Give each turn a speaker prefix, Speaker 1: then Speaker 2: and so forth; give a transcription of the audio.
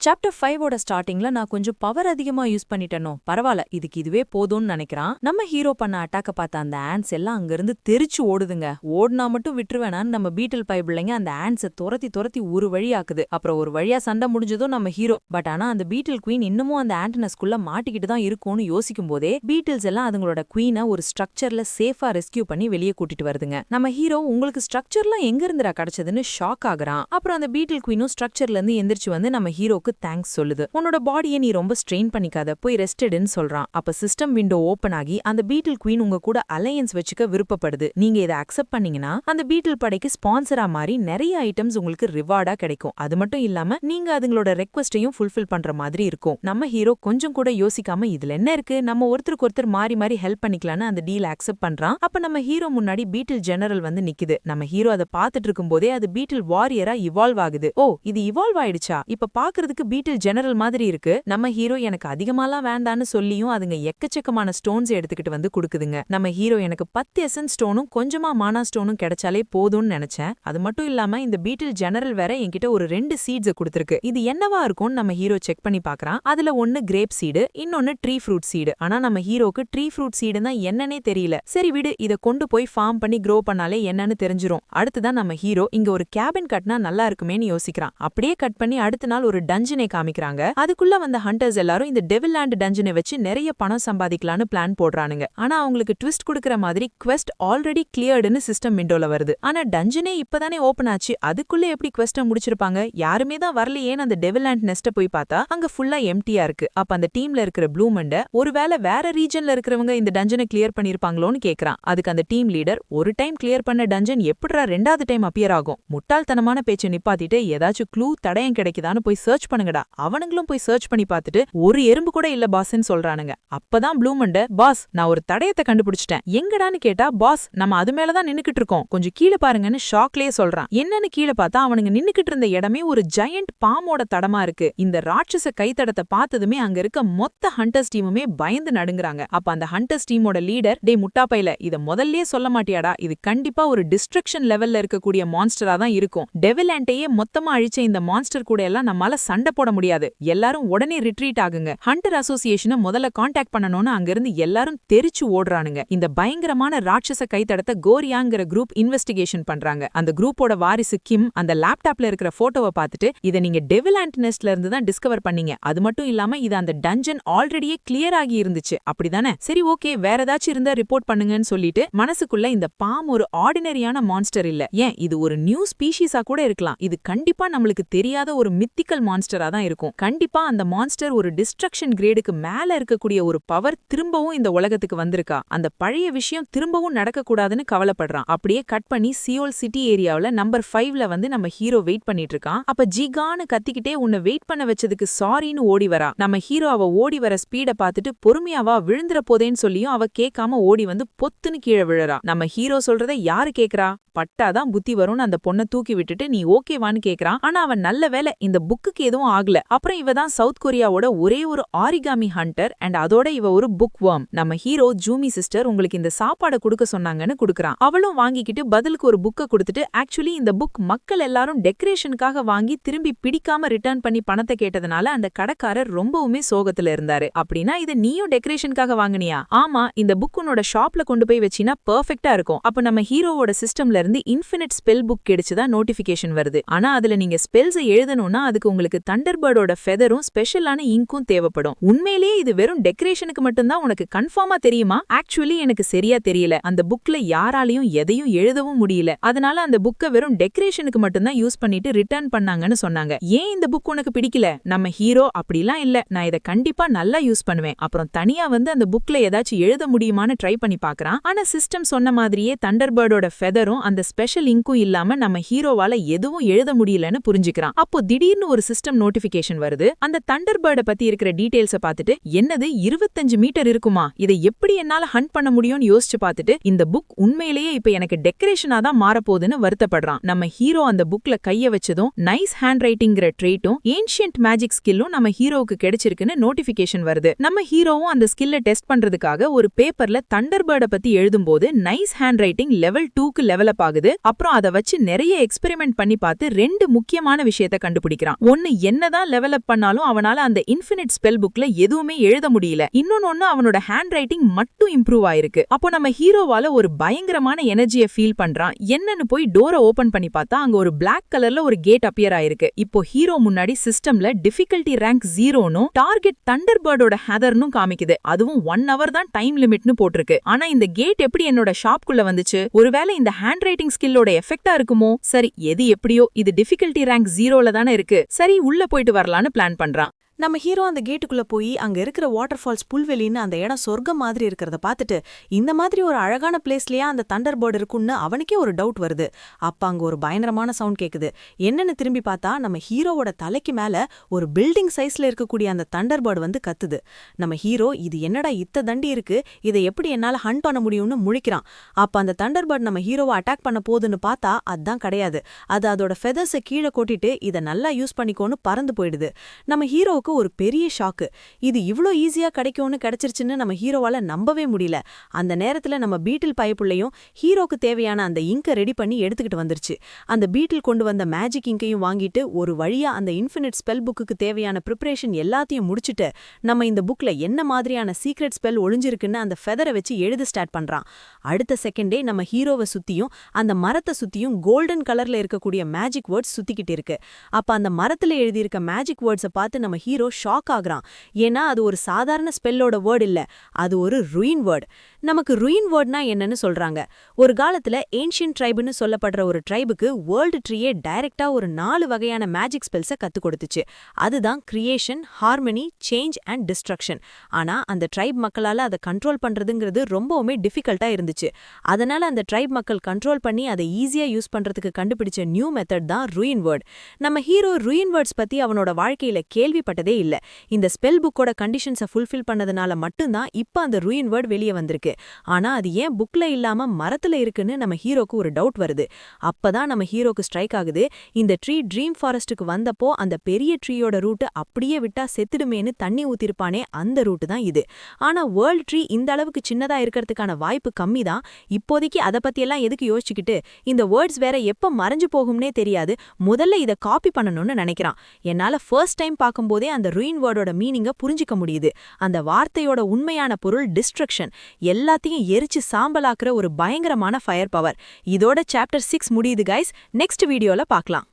Speaker 1: Chapter 5ஓட ஸ்டார்டிங்ல நான் கொஞ்சம் பவர் அதிகமா யூஸ் பண்ணிட்டேனோ பரவாயில்ல இதுக்கு இதுவே போதும்னு நினைக்கிறான். நம்ம ஹீரோ பண்ண அட்டாக்க பார்த்த அந்த ஆண்ட்ஸ் எல்லாம் அங்கிருந்து தெரிச்சு ஓடுதுங்க. ஓடுனா மட்டும் விட்டுருவேனான்னு நம்ம பீட்டில் பை பிள்ளைங்க அந்த ஆண்ட்ஸை துரத்தி துரத்தி ஒரு வழி ஆக்குது. அப்புறம் ஒரு வழியா சண்டை முடிஞ்சதும் நம்ம ஹீரோ. பட் ஆனா அந்த பீட்டில் குவீன் இன்னமும் அந்த ஆண்டனஸ்குள்ள மாட்டிக்கிட்டு தான் இருக்கும்னு யோசிக்கும் போதே பீட்டில்ஸ் எல்லாம் அதுங்களோட குவீனை ஒரு ஸ்ட்ரக்சர்ல சேஃபா ரெஸ்கியூ பண்ணி வெளியே கூட்டிட்டு வருதுங்க. நம்ம ஹீரோ உங்களுக்கு ஸ்ட்ரக்சர்லாம் எங்க இருந்துடா கிடைச்சதுன்னு ஷாக் ஆகுறான். அப்புறம் அந்த பீட்டில் குவீனும் ஸ்ட்ரக்சர்ல இருந்து எந்திரிச்சு வந்து நம்ம ஹீரோக்கு தேங்க்ஸ் சொல்லுது. உன்னோட பாடியை நீ ரொம்ப ஸ்ட்ரெயின் பண்ணிக்காத, போய் ரெஸ்டெட்னு சொல்றான். அப்ப சிஸ்டம் விண்டோ ஓபன் ஆகி அந்த பீட்டில் குவீன் உங்க கூட அலையன்ஸ் வச்சுக்க விருப்பப்படுது. நீங்க இதை அக்செப்ட் பண்ணீங்கன்னா அந்த பீட்டில் படைக்கு ஸ்பான்சரா மாதிரி நிறைய ஐட்டம்ஸ் உங்களுக்கு ரிவார்டா கிடைக்கும். அது மட்டும் இல்லாம நீங்க அதுங்களோட ரெக்வெஸ்டையும் ஃபுல்ஃபில் பண்ற மாதிரி இருக்கும். நம்ம ஹீரோ கொஞ்சம் கூட யோசிக்காம இதுல என்ன இருக்கு, நம்ம ஒருத்தருக்கு ஒருத்தர் மாறி மாறி ஹெல்ப் பண்ணிக்கலாம்னு அந்த டீல் அக்செப்ட் பண்றான். அப்ப நம்ம ஹீரோ முன்னாடி பீட்டில் ஜெனரல் வந்து நிக்குது. நம்ம ஹீரோ அதை பார்த்துட்டு இருக்கும் போதே அது பீட்டில் வாரியரா இவால்வ் ஆகுது. ஓ, இது இவால்வ் ஆயிடுச்சா, இப்ப பாக்குறதுக்கு பீட்டில் ஜெனரல் மாதிரி இருக்கு. நம்ம ஹீரோ எனக்கு அதிகமாலாம் வேண்டான்னு சொல்லியும் அதுங்க எக்கச்சக்கமான ஸ்டோன்ஸ் எடுத்துக்கிட்டு வந்து கொடுக்குதுங்க. நம்ம ஹீரோ எனக்கு 10 எசன்ஸ் ஸ்டோனும் கொஞ்சமா மானா ஸ்டோனும் கிடைச்சாலே போதும்னு நினைச்சேன். அது மட்டும் இல்லாம இந்த பீட்டில் ஜெனரல் வேற என்கிட்ட ஒரு 2 சீட்ஸை கொடுத்துருக்கு. இது என்னவா இருக்கும்னு நம்ம ஹீரோ செக் பண்ணி பாக்குறான். அதுல ஒன்னு கிரேப் சீடு, இன்னொன்னு ட்ரீ ஃப்ரூட் சீடு. ஆனா நம்ம ஹீரோக்கு ட்ரீ ஃப்ரூட் சீடுனா என்னன்னே தெரியல. சரி விடு, இதை கொண்டு போய் ஃபார்ம் பண்ணி க்ரோ பண்ணாலே என்னன்னு தெரிஞ்சிரும். அடுத்துதான் நம்ம ஹீரோ இங்க ஒரு கேபின் கட்னா நல்லா இருக்குமேன்னு யோசிக்கிறான். அப்படியே கட் பண்ணி அடுத்த நாள் ஒரு டஞ்சனை காமிக்கிறாங்க. அதுக்குள்ள வந்த ஹண்டர்ஸ் எல்லாரும் இந்த டெவில் லேண்ட் டஞ்சனை வச்சு நிறைய பணம் சம்பாதிக்கலாம்னு பிளான் போடுறானுங்க. ஆனா அவங்களுக்கு ட்விஸ்ட் கொடுக்கற மாதிரி குவெஸ்ட் ஆல்ரெடி கிளியர்டுன்னு சிஸ்டம் விண்டோல வருது. ஆனா டஞ்சனே இப்பதானே ஓபன் ஆச்சு, அதுக்குள்ள எப்படி குவெஸ்ட முடிச்சிருப்பாங்க, யாருமே தான் வரலையேன்னு அந்த டெவில் லேண்ட் நெஸ்ட போய் பார்த்தா அங்க ஃபுல்லா எம்டியா இருக்கு. அப்ப அந்த டீம்ல இருக்கிற ப்ளூமண்ட ஒருவேளை வேற ரீஜன்ல இருக்கிறவங்க இந்த டஞ்சனை கிளியர் பண்ணிருப்பாங்களோன்னு கேக்குறான். அதுக்கு அந்த டீம் லீடர், ஒரு டைம் கிளியர் பண்ண டஞ்சன் எப்படிரா 2வது டைம் அப்பியர் ஆகும், முட்டாள்தனமான பேச்சை நிப்பாத்திட்டு ஏதாச்சும் க்ளூ தடயம் கிடைக்குதான்னு போய் சர்ச் பண்ணுங்கடா. அவனுங்களும் போய் சர்ச் பண்ணி பார்த்துட்டு ஒரு எறும்பு கூட இல்ல பாஸ்ன்னு சொல்றானுங்க. அப்பதான் ப்ளூமண்ட, பாஸ் நான் ஒரு தடயத்தை கண்டுபிடிச்சிட்டேன், எங்கடான்னு கேட்டா, பாஸ் நம்ம அது மேலதான் நின்னுக்கிட்டு இருக்கோம், கொஞ்சம் கீழே பாருங்கன்னு ஷாக்லயே சொல்றான். என்னன்னு கீழே பார்த்தா அவனுங்க நின்னுக்கிட்டு இருந்த இடமே ஒரு ஜெயண்ட் பாமோட தடமா இருக்கு. இந்த ராட்சச கைத்தடத்தை பார்த்ததுமே அங்க இருக்க மொத்த ஹண்டர்ஸ் டீமுமே பயந்து நடுங்குறாங்க. அப்ப அந்த ஹண்டர்ஸ் டீமோட லீடர், டே முட்டாப்பையில இத முதல்லயே சொல்ல மாட்டியாடா, இது கண்டிப்பா ஒரு டிஸ்ட்ரக்ஷன் லெவல்ல இருக்கக்கூடிய மான்ஸ்டரா தான் இருக்கும். டெவில் ஆண்டையே மொத்தமா அழிச்ச இந்த மான்ஸ்டர் கூட எல்லாம் நம்மால சண்டை போட முடியாது, எல்லாரும் உடனே ரிட்ரீட் ஆகுங்க, ஹண்டர் அசோசியேஷனை முதல்ல கான்டாக்ட் பண்ணணும்னு அங்கிருந்து எல்லாரும் தெரிச்சு ஓடுறானுங்க. இந்த பயங்கரமான ராட்சச கைத்தடத்தை கோரியாங்கிற குரூப் இன்வெஸ்டிகேஷன் பண்றாங்க. அந்த குரூப்போட வாரிசு கிம் அந்த லேப்டாப்ல இருக்கிற போட்டோவை பார்த்துட்டு, இதை நீங்க டெவில் ஆண்ட் நெஸ்ட்ல இருந்து தான் டிஸ்கவர் பண்ணீங்க, அது மட்டும் இல்லாம இது அந்த டஞ்சன் ஆல்ரெடியே கிளியர் ஆகி இருந்துச்சு அப்படிதானே, சரி ஓகே வேற ஏதாச்சும் இருந்தா ரிப்போர்ட் பண்ணுங்கன்னு சொல்லிட்டு மனசுக்குள்ள இந்த பாம் ஒரு ஆர்டினரியான மான்ஸ்டர் இல்ல, ஏன் இது ஒரு நியூ ஸ்பீஷீஸா கூட இருக்கலாம், இது கண்டிப்பா நம்மளுக்கு தெரியாத ஒரு மித்திக்கல் மான்ஸ்டரா தான் இருக்கும். கண்டிப்பா அந்த மான்ஸ்டர் ஒரு டிஸ்ட்ரக்ஷன் கிரேடுக்கு மேல இருக்கக்கூடிய ஒரு பவர் திரும்பவும் இந்த உலகத்துக்கு வந்திருக்கா, அந்த பழைய விஷயம் திரும்பவும் நடக்கக்கூடாதுன்னு கவலைப்படுறான். அப்படியே கட் பண்ணி சியோல் சிட்டி ஏரியாவுல நம்பர் 5ல வந்து நம்ம ஹீரோ வெயிட் பண்ணிட்டு இருக்கான். அப்ப ஜிகான்னு கத்திக்கிட்டே உன்னை வெயிட் பண்ண வச்சதுக்கு சாரின்னு ஓடி வரா. நம்ம ஹீரோ அவ ஓடி வர ஸ்பீட பார்த்துட்டு பொறுமையாவா விழுந்துற போதேன்னு சொல்லியும் அவ கேட்காம ஓடி வந்து பொத்துன்னு கீழே விழறா. நம்ம ஹீரோ சொல்றதை யாரு கேக்குறா, பட்டாதான் புத்தி வரும்னு அந்த பொண்ணை தூக்கி விட்டுட்டு நீ ஓகேவான்னு கேக்குறான். ஆனா அவன் நல்ல வேலை இந்த புக்குக்கு எதுவும் ஆகல. அப்புறம் இவ தான் சவுத் கொரியாவோட ஒரே ஒரு ஆரிகாமி ஹண்டர் அண்ட் அதோட இவ ஒரு புக் வார்ம். நம்ம ஹீரோ ஜூமி சிஸ்டர் உங்களுக்கு இந்த சாப்பாடை கொடுக்க சொன்னாங்கன்னு கொடுக்கறான். அவளும் வாங்கிக்கிட்டு பதிலுக்கு ஒரு புக்கை கொடுத்துட்டு, ஆக்சுவலி இந்த புக் மக்கள் எல்லாரும் டெக்கரேஷனுக்காக வாங்கி திரும்பி பிடிக்காம ரிட்டர்ன் பண்ணி பணத்தை கேட்டதுனால அந்த கடைக்காரர் ரொம்பவுமே சோகத்துல இருந்தாரு. அப்படின்னா இதை நீயும் டெக்கரேஷனுக்காக வாங்கினியா, ஆமா இந்த புக் உன்னோட ஷாப்ல கொண்டு போய் வச்சினா பெர்ஃபெக்ட்டா இருக்கும். அப்ப நம்ம ஹீரோவோட சிஸ்டம்ல இருந்து இன்ஃபினிட் ஸ்பெல் புக் கிடைச்சதா நோட்டிபிகேஷன் வருது. ஆனா அதுல நீங்க ஸ்பெல்ஸை எழுதணும்னா அதுக்கு உங்களுக்கு தண்டர்பர்டோட ஃபெதரும் ஸ்பெஷலான இங்கும் தேவைப்படும். உண்மையிலேயே இது வெறும் டெக்கரேஷனுக்கு மட்டும்தான் உனக்கு கன்ஃபார்மா தெரியுமா, ஆக்சுவலி எனக்கு சரியா தெரியல, அந்த புக்ல யாராலையும் எதையும் எழுதவும் முடியல, அதனால அந்த புக்கை வெறும் டெக்கரேஷனுக்கு மட்டும்தான் யூஸ் பண்ணிட்டு ரிட்டர்ன் பண்ணாங்கன்னு சொன்னாங்க. ஏன் இந்த புக் உனக்கு பிடிக்கல, நம்ம ஹீரோ அப்படிலாம் இல்ல, நான் இதை கண்டிப்பா நல்லா யூஸ் பண்ணுவேன். அப்புறம் தனியா வந்து அந்த புக்ல ஏதாச்சும் எழுத முடியுமான்னு ட்ரை பண்ணி பாக்குறான். ஆனா சிஸ்டம் சொன்ன மாதிரியே தண்டர்பர்டோட ஃபெதரும் அந்த ஸ்பெஷல் இங்கும் இல்லாம நம்ம ஹீரோவால எதுவும் எழுத முடியலன்னு புரிஞ்சுக்கிறான். அப்போ திடீர்னு ஒரு சிஸ்டம் நோட்டிபிகேஷன் வருது. அந்த தண்டர்பர்ட பத்தி இருக்கிற டீடைல்ஸ பார்த்துட்டு, என்னது 25 மீட்டர் இருக்குமா, இதை எப்படி என்னால ஹண்ட் பண்ண முடியும்னு யோசிச்சு பார்த்துட்டு, இந்த புக் உண்மையிலேயே இப்ப எனக்கு டெக்கரேஷனா தான் மாறப்போகுதுன்னு வருத்தப்படுறான். நம்ம ஹீரோ அந்த புக்ல கைய வச்சதும் நைஸ் ஹேண்ட் ரைட்டிங்கிற ட்ரேட்டும் ஏன்ஷியன்ட் மேஜிக் ஸ்கில்லும் நம்ம ஹீரோவுக்கு கிடைச்சிருக்குன்னு நோட்டிபிகேஷன் வருது. நம்ம ஹீரோவும் அந்த ஸ்கில்ல டெஸ்ட் பண்றதுக்காக ஒரு பேப்பர்ல தண்டர்பர்ட பத்தி எழுதும்போது நைஸ் ஹேண்ட் ரைட்டிங் லெவல் 2க்கு லெவலப் ஆகுது. அப்புறம் அதை வச்சு நிறைய எக்ஸ்பெரிமெண்ட் பண்ணி பார்த்து 2 முக்கியமான விஷயத்தை கண்டுபிடிக்கிறான். ஒன்னு
Speaker 2: என்னதான் லெவல் அப் பண்ணாலும் அவனால அந்த இன்ஃபினிட் ஸ்பெல் புக்ல எதுவுமே எழுத முடியல. இன்னொன்னு அவனோட ஹேண்ட் ரைட்டிங் மட்டும் இம்ப்ரூவ் ஆயிருக்கு. அப்போ நம்ம ஹீரோவால ஒரு பயங்கரமான எனர்ஜியை ஃபீல் பண்றான். என்னன்னு போய் டோரை ஓபன் பண்ணி பார்த்தா அங்க ஒரு பிளாக் கலர்ல ஒரு கேட் அப்பியர் ஆயிருக்கு. இப்போ ஹீரோ முன்னாடி சிஸ்டம்ல டிஃபிகல்ட்டி ரேங்க் 0னும் டார்கெட் தண்டர்பர்டோட ஹெதர்னும் காமிக்குது. அதுவும் 1 hour தான் டைம் லிமிட்னு போட்டிருக்கு. ஆனா இந்த கேட் எப்படி என்னோட ஷாப்குள்ள வந்துச்சு? ஒருவேளை இந்த ஹேண்ட் ரைட்டிங் ஸ்கில்லோட எஃபெக்டா இருக்குமோ? சரி, எது எப்படியோ இது டிஃபிகல்ட்டி ரேங்க் 0ல தானே இருக்கு. சரி, உள்ள போயிட்டு வரலான்னு பிளான் பண்றான்.
Speaker 3: நம்ம ஹீரோ அந்த கேட்டுக்குள்ள போய் அங்க இருக்கிற வாட்டர் ஃபால்ஸ் புல்வெளின்னு அந்த இடம் சொர்க்கம் மாதிரி இருக்கிறத பார்த்துட்டு இந்த மாதிரி ஒரு அழகான பிளேஸ்லயா அந்த தண்டர் பேர்டு இருக்குன்னு அவனுக்கே ஒரு டவுட் வருது. அப்ப அங்க ஒரு பயங்கரமான சவுண்ட் கேக்குது. என்னன்னு திரும்பி பார்த்தா நம்ம ஹீரோவோட தலைக்கு மேல ஒரு பில்டிங் சைஸ்ல இருக்கக்கூடிய அந்த தண்டர் பேர்டு வந்து கத்துது. நம்ம ஹீரோ இது என்னடா இத்த தண்டி இருக்கு, இதை எப்படி என்னால ஹண்ட் பண்ண முடியும்னு முழிக்கிறான். அப்ப அந்த தண்டர் பேர்டு நம்ம ஹீரோவை அட்டாக் பண்ண போகுதுன்னு பார்த்தா அதான் கிடையாது. அது அதோட ஃபெதர்ஸை கீழே கொட்டிட்டு இதை நல்லா யூஸ் பண்ணிக்கோன்னு பறந்து போயிடுது. நம்ம ஹீரோ ஒரு பெரிய ஷாக்கு. இது இவ்ளோ ஈஸியா கிடைக்கும்னு கிடைச்சிருச்சுன்னு நம்ம ஹீரோவால நம்பவே முடியல. அந்த நேரத்துல நம்ம பீட்டில் பைப்புள்ளையும் ஹீரோக்கு தேவையான அந்த இங்கை ரெடி பண்ணி எடுத்துக்கிட்டு வந்துருச்சு. அந்த பீட்டில் கொண்டு வந்த மேஜிக் இங்கையும் வாங்கிட்டு ஒரு வழியா அந்த இன்ஃபினிட் ஸ்பெல் புக்குக்கு தேவையான ப்ரிப்பரேஷன் எல்லாத்தையும் முடிச்சுட்டு நம்ம இந்த புக்ல என்ன மாதிரியான சீக்ரெட் ஸ்பெல் ஒளிஞ்சிருக்குன்னு அந்த ஃபெதரை வச்சு எழுத ஸ்டார்ட் பண்றான். அடுத்த செகண்டே நம்ம ஹீரோவை சுத்தியும் அந்த மரத்தை சுத்தியும் கோல்டன் கலர்ல இருக்கக்கூடிய மேஜிக் வேர்ட்ஸ் சுத்திக்கிட்டு இருக்கு. அப்ப அந்த மரத்துல எழுதியிருக்க மேஜிக் வேர்ட்ஸை பார்த்து நம்ம ஹீரோ ஷாக் ஆகுறான். ஏன்னா அது ஒரு சாதாரண ஸ்பெல்லோட வேர்ட் இல்ல, அது ஒரு ருயின் வேர்ட். நமக்கு ருயின் வேர்ட்னா என்னன்னு சொல்றாங்க. ஒரு காலத்துல ஏன்ஷியன்ட் ட்ரைப்னு சொல்லப்படுற ஒரு ட்ரைபுக்கு வேர்ல்டு ட்ரீயே டைரக்டா ஒரு 4 வகையான மேஜிக் ஸ்பெல்ஸை கத்து கொடுத்துச்சு. அதுதான் creation, harmony, change and destruction. ஆனா அந்த ட்ரைப் மக்களால அதை கண்ட்ரோல் பண்றதுங்கிறது ரொம்பவுமே டிஃபிகல்ட்டா இருந்துச்சு. அதனால அந்த ட்ரைப் மக்கள் கண்ட்ரோல் பண்ணி அதை ஈஸியா யூஸ் பண்றதுக்கு கண்டுபிடிச்ச நியூ மெத்தட் தான் ருயின் வேர்ட். நம்ம ஹீரோ ருயின் வேர்ட்ஸ் பத்தி அவனோட வாழ்க்கையில கேள்விப்பட்டதே இல்ல. இந்த ஸ்பெல் புக்கோட கண்டிஷன்ஸை ஃபுல்ஃபில் பண்ணதுனால மட்டும்தான் இப்ப அந்த ருயின் வேர்ட் வெளியே வந்திருக்கு. ஆனா அது ஏன் புக்ல இல்லாம மரத்துல இருக்குன்னு நம்ம ஹீரோக்கு ஒரு டவுட் வருது. அப்பதான் நம்ம ஹீரோக்கு ஸ்ட்ரைக் ஆகுது, இந்த ட்ரீ ட்ரீம் ஃபாரஸ்ட்டுக்கு வந்தப்போ அந்த பெரிய ட்ரீயோட ரூட் அப்படியே விட்டா செத்துடுமேன்னு தண்ணி ஊத்திருப்பானே, அந்த ரூட் தான் இது. ஆனா வேர்ல்ட் ட்ரீ இந்த அளவுக்கு சின்னதா இருக்கிறதுக்கான வாய்ப்பு கம்மி தான். இப்போதைக்கு அதை பத்தியெல்லாம் எதுக்கு யோசிச்சுக்கிட்டு இந்த வேர்ட்ஸ் வேற எப்ப மறைஞ்சு போகும்னே தெரியாது, முதல்ல இதை காப்பி பண்ணணும்னு நினைக்கிறான். என்னால ஃபர்ஸ்ட் டைம் பார்க்கும்போதே அந்த ருயின் வேர்டோட மீனிங்க புரிஞ்சிக்க முடியுது. அந்த வார்த்தையோட உண்மையான பொருள் டிஸ்ட்ரக்ஷன். எல்லாத்தையும் எரிச்சு சாம்பலாக்குற ஒரு பயங்கரமான ஃபயர் பவர். இதோட சாப்டர் 6 முடியுது கைஸ். நெக்ஸ்ட் வீடியோல பார்க்கலாம்.